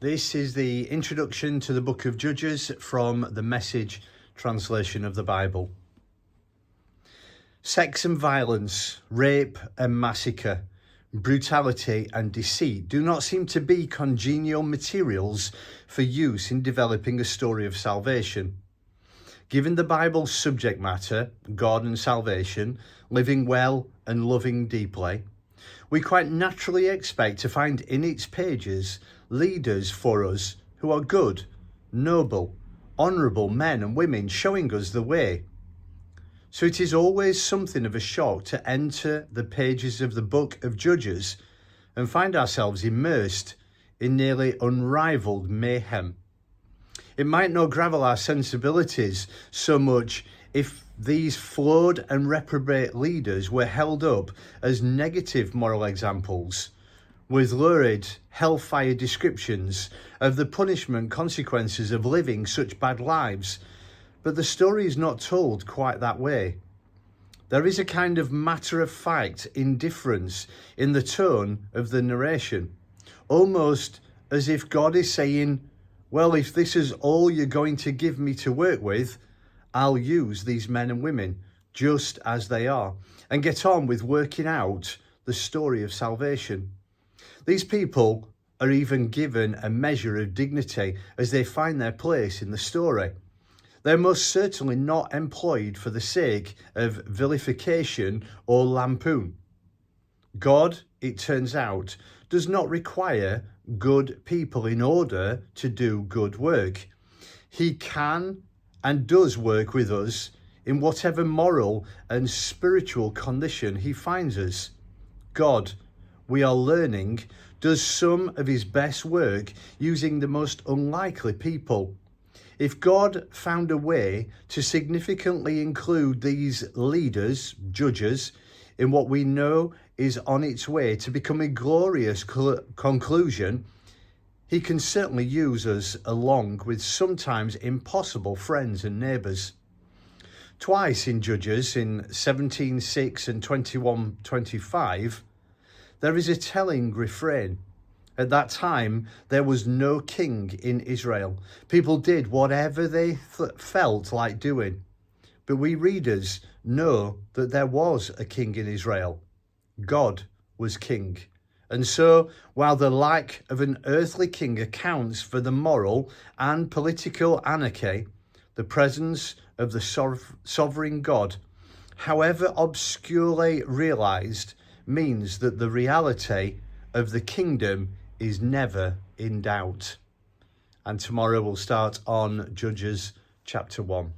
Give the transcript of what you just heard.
This is the introduction to the book of Judges from the Message translation of the Bible. Sex and violence, rape and massacre, brutality and deceit do not seem to be congenial materials for use in developing a story of salvation. Given the Bible's subject matter, God and salvation, living well and loving deeply, we quite naturally expect to find in its pages leaders for us who are good, noble, honourable men and women showing us the way. So it is always something of a shock to enter the pages of the book of Judges and find ourselves immersed in nearly unrivalled mayhem. It might not gravel our sensibilities so much if these flawed and reprobate leaders were held up as negative moral examples, with lurid hellfire descriptions of the punishment consequences of living such bad lives. But the story is not told quite that way. There is a kind of matter-of-fact indifference in the tone of the narration, almost as if God is saying, well, if this is all you're going to give me to work with, I'll use these men and women just as they are and get on with working out the story of salvation. These people are even given a measure of dignity as they find their place in the story. They're most certainly not employed for the sake of vilification or lampoon. God, it turns out, does not require good people in order to do good work. He can and does work with us in whatever moral and spiritual condition he finds us. God, we are learning, does some of his best work using the most unlikely people. If God found a way to significantly include these leaders, judges, in what we know is on its way to become a glorious conclusion, he can certainly use us along with sometimes impossible friends and neighbours. Twice in Judges, in 17:6 and 21:25, there is a telling refrain. At that time, there was no king in Israel. People did whatever they felt like doing. But we readers know that there was a king in Israel. God was king. And so, while the lack of an earthly king accounts for the moral and political anarchy, the presence of the sovereign God, however obscurely realised, means that the reality of the kingdom is never in doubt. And tomorrow we'll start on Judges chapter 1.